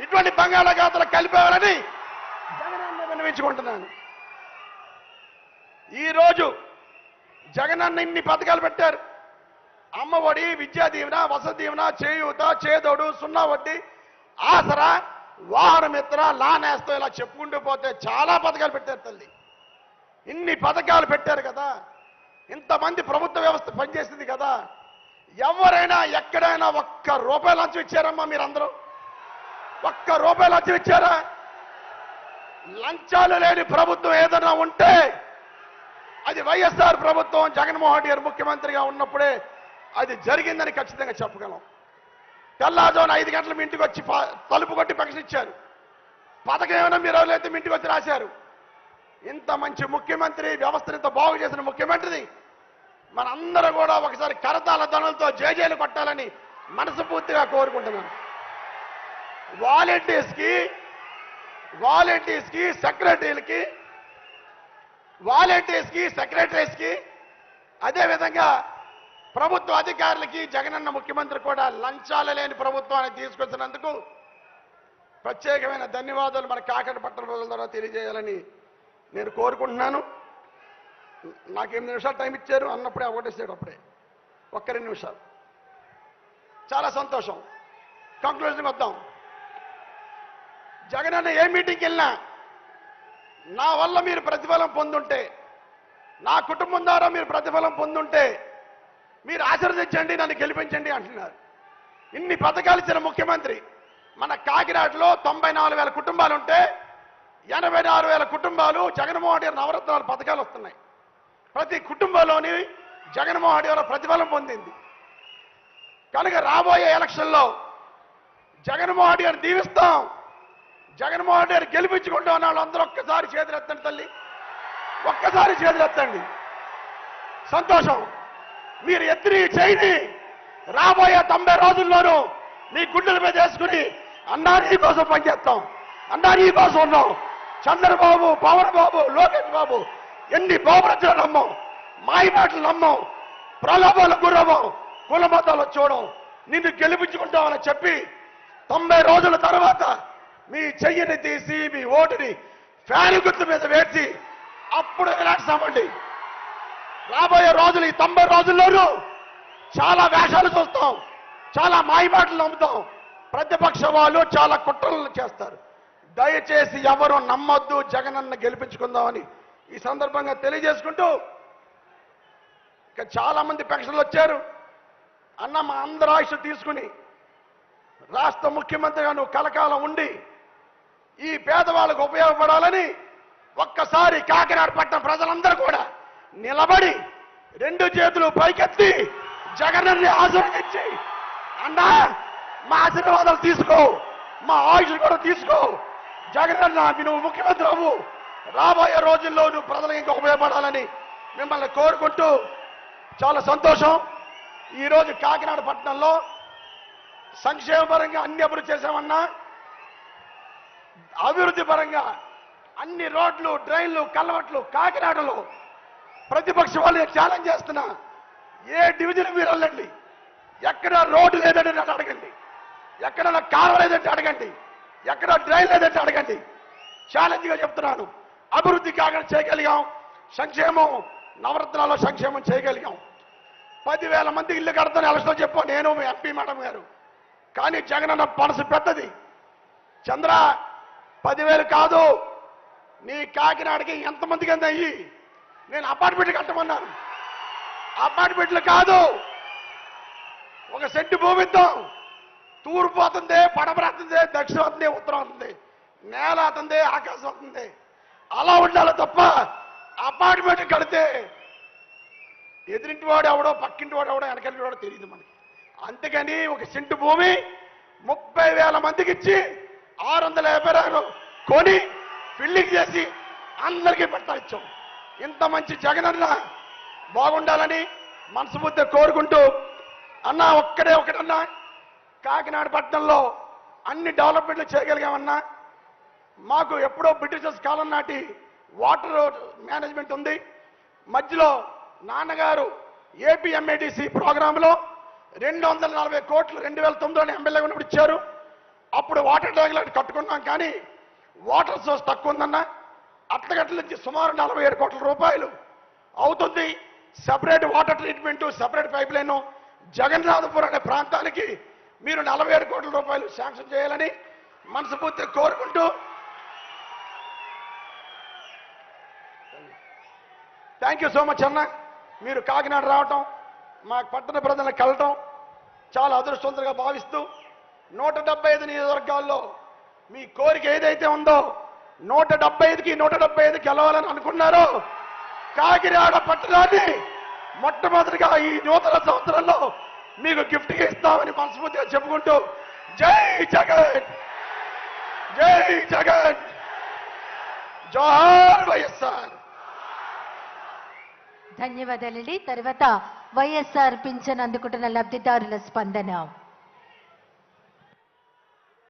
ఇటువంటి బంగాళాఖాతంలో కలిపేవాలని జగనన్న విన్నవించుకుంటున్నాను. ఈరోజు జగనన్న ఇన్ని పథకాలు పెట్టారు. అమ్మఒడి, విద్యా దీవెన, వసతి దీవెన, చేయూత, చేదోడు, సున్నా వడ్డీ, ఆసరా, వాహన మిత్ర, లానేస్తో ఇలా చెప్పుకుంటూ పోతే చాలా పథకాలు పెట్టారు తల్లి. ఇన్ని పథకాలు పెట్టారు కదా, ఇంతమంది ప్రభుత్వ వ్యవస్థ పనిచేసింది కదా, ఎవరైనా ఎక్కడైనా ఒక్క రూపాయి లంచం ఇచ్చారమ్మా? మీరందరూ ఒక్క రూపాయి లంచం ఇచ్చారా? లంచాలు లేని ప్రభుత్వం ఏదైనా ఉంటే అది వైఎస్ఆర్ ప్రభుత్వం, జగన్మోహన్ రెడ్డి గారు ముఖ్యమంత్రిగా ఉన్నప్పుడే అది జరిగిందని ఖచ్చితంగా చెప్పగలం. తెల్లారుజామున 5 గంటల మీ ఇంటికి వచ్చి తలుపు కొట్టి పెన్షన్ ఇచ్చారు. పథకం ఏమైనా మీరు ఎవరైతే మీ ఇంటికి వచ్చి రాశారు. ఇంత మంచి ముఖ్యమంత్రి, వ్యవస్థను ఇంత బాగు చేసిన ముఖ్యమంత్రిని మనందరూ కూడా ఒకసారి కరతాళ ధ్వనులతో జేజేలు కొట్టాలని మనస్ఫూర్తిగా కోరుకుంటున్నాను. వాలంటీర్స్కి, సెక్రటరీస్కి అదేవిధంగా ప్రభుత్వ అధికారులకి జగనన్న ముఖ్యమంత్రి కూడా లంచాలు లేని ప్రభుత్వాన్ని తీసుకొచ్చినందుకు ప్రత్యేకమైన ధన్యవాదాలు మన కాకినాడ పట్టణ ప్రజల ద్వారా తెలియజేయాలని నేను కోరుకుంటున్నాను. నాకు 8 నిమిషాలు టైం ఇచ్చారు అన్నప్పుడే ఒకటేసాడు, అప్పుడే 2 నిమిషాలు. చాలా సంతోషం. కంక్లూజన్కి వద్దాం. జగనన్న ఏ మీటింగ్కి వెళ్ళినా నా వల్ల మీరు ప్రతిఫలం పొందుంటే, నా కుటుంబం ద్వారా మీరు ప్రతిఫలం పొందుంటే మీరు ఆశీర్వదించండి, నన్ను గెలిపించండి అంటున్నారు. ఇన్ని పథకాలు ఇచ్చిన ముఖ్యమంత్రి మన కాకినాడలో 94,000 కుటుంబాలు ఉంటే 86,000 కుటుంబాలు జగన్మోహన్ రెడ్డి నవరత్నాల పథకాలు వస్తున్నాయి. ప్రతి కుటుంబంలోని జగన్మోహన్ రెడ్డి గారు ప్రతిఫలం పొందింది కనుక రాబోయే ఎలక్షన్లో జగన్మోహన్ రెడ్డి గారిని దీవిస్తాం. జగన్మోహన్ రెడ్డి గారు గెలిపించుకుంటూ ఉన్న వాళ్ళందరూ ఒక్కసారి చేతులెత్తండి తల్లి, ఒక్కసారి చేతులెత్తండి. సంతోషం. మీరు ఎత్తి చేయి రాబోయే 90 రోజుల్లోనూ మీ గుండెల మీద వేసుకుని అన్నా నీ కోసం పనిచేస్తాం, అన్నా నీ కోసం ఉన్నాం. చంద్రబాబు, పవన్ బాబు, లోకేష్ బాబు ఎన్ని బాబురచలు నమ్మం, మాయమాటలు నమ్మం, ప్రలోభాలకు గురవం, కుల మతాలు చూడం, నిన్ను గెలిపించుకుంటామని చెప్పి 90 రోజుల తర్వాత మీ చెయ్యిని తీసి మీ ఓటుని ఫ్యాన్ గుర్తు మీద వేసి అప్పుడు విలాసామండి. రాబోయే రోజులు ఈ 90 రోజుల్లోనూ చాలా వేషాలు చూస్తాం, చాలా మాయమాటలు నమ్ముతాం. ప్రతిపక్ష వాళ్ళు చాలా కుట్రలు చేస్తారు. దయచేసి ఎవరు నమ్మొద్దు, జగనన్న గెలిపించుకుందామని ఈ సందర్భంగా తెలియజేసుకుంటూ, ఇక చాలా మంది పెన్షన్లు వచ్చారు. అన్న మా అందరి ఆయుష్ తీసుకుని రాష్ట్ర ముఖ్యమంత్రిగా నువ్వు కలకాలం ఉండి ఈ పేదవాళ్ళకు ఉపయోగపడాలని ఒక్కసారి కాకినాడ పట్టణ ప్రజలందరూ కూడా నిలబడి 2 చేతులు పైకెత్తి జగనన్ని ఆశీర్వదించి అన్నా మా ఆశీర్వాదాలు తీసుకో, మా ఆయుష్ కూడా తీసుకో, జగనన్న నువ్వు ముఖ్యమంత్రి అవ్వు, రాబోయే రోజుల్లో నువ్వు ప్రజలకు ఇంకా ఉపయోగపడాలని మిమ్మల్ని కోరుకుంటూ చాలా సంతోషం. ఈరోజు కాకినాడ పట్టణంలో సంక్షేమ పరంగా అన్ని అభివృద్ధి చేశామన్నా, అభివృద్ధి పరంగా అన్ని రోడ్లు, డ్రైన్లు, కల్వర్ట్లు కాకినాడలో ప్రతిపక్ష వాళ్ళు ఛాలెంజ్ చేస్తున్నా, ఏ డివిజన్ మీరు వెళ్ళండి, ఎక్కడ రోడ్డు లేదంటే నన్ను అడగండి, ఎక్కడ కాలువ లేదంటే అడగండి, ఎక్కడ డ్రైన్ లేదంటే అడగండి. ఛాలెంజ్గా చెప్తున్నాను. అభివృద్ధి కాకినాడ చేయగలిగాం, సంక్షేమం నవరత్నాల్లో సంక్షేమం చేయగలిగాం. 10,000 మందికి ఇల్లు కడతాను ఎలక్షన్ చెప్పు, నేను మీ ఎంపీ మేడం గారు. కానీ జగనన్న మనసు పెద్దది. చంద్ర 10,000 కాదు, నీ కాకినాడకి ఎంతమందికి అంత అయ్యి నేను అపార్ట్మెంట్లు కట్టమన్నాను. అపార్ట్మెంట్లు కాదు, ఒక సెంటు భూమి ఇద్దాం. తూర్పు అవుతుంది, పడమర అవుతుంది, దక్షిణం అవుతుంది, ఉత్తరం అవుతుంది, నేల అవుతుంది, ఆకాశం అవుతుంది. అలా ఉండాలి తప్ప అపార్ట్మెంట్ కడితే ఎదురింటి వాడు ఎవడో, పక్కింటి వాడు ఎవడో, వెనకంటి వాడో తెలియదు మనకి. అందుకని ఒక సెంటు భూమి 30,000 మందికి ఇచ్చి 650 ఎకరాలు కొని బిల్డింగ్ చేసి అందరికీ పెట్టాలిచ్చాం. ఇంత మంచి జగనన్న బాగుండాలని మనస్ఫూర్తిగా కోరుకుంటూ, అన్న ఒకటన్నా కాకినాడ పట్టణంలో అన్ని డెవలప్మెంట్లు చేయగలిగామన్నా. మాకు ఎప్పుడో బ్రిటిషర్స్ కాలం నాటి వాటర్ మేనేజ్మెంట్ ఉంది. మధ్యలో నాన్నగారు ఏపీఎంఏడిసి ప్రోగ్రాంలో 240 కోట్లు 2009లో ఎమ్మెల్యే ఉన్నప్పుడు ఇచ్చారు. అప్పుడు వాటర్ ట్యాంకులు కట్టుకున్నాం, కానీ వాటర్ సోర్స్ తక్కువ ఉందన్న. అట్లగట్ల నుంచి సుమారు 47 కోట్ల రూపాయలు అవుతుంది. Separate water treatment, separate pipe line Jagannathapuram అనే ప్రాంతానికి మీరు 47 కోట్ల రూపాయలు శాంక్షన్ చేయాలని మనస్ఫూర్తిగా కోరుకుంటూ, థ్యాంక్ యూ సో మచ్ అన్న. మీరు కాకినాడ రావటం, మా పట్టణ ప్రజలను కలటం చాలా అదృష్టవంతంగా భావిస్తూ 175 నియోజకవర్గాల్లో మీ కోరిక ఏదైతే ఉందో 175కి 175 గెలవాలని అనుకున్నారో కాకినాడ పట్టణాన్ని మొట్టమొదటిగా ఈ నూతన సంవత్సరంలో మీకు గిఫ్ట్గా ఇస్తామని మనస్ఫూర్తిగా చెప్పుకుంటూ జై జగన్, జై జగన్, జోహార్ వైఎస్ఆర్. ధన్యవాదాలండి. తర్వాత వైఎస్ఆర్ పింఛన్ అందుకుంటున్న లబ్ధిదారుల స్పందన.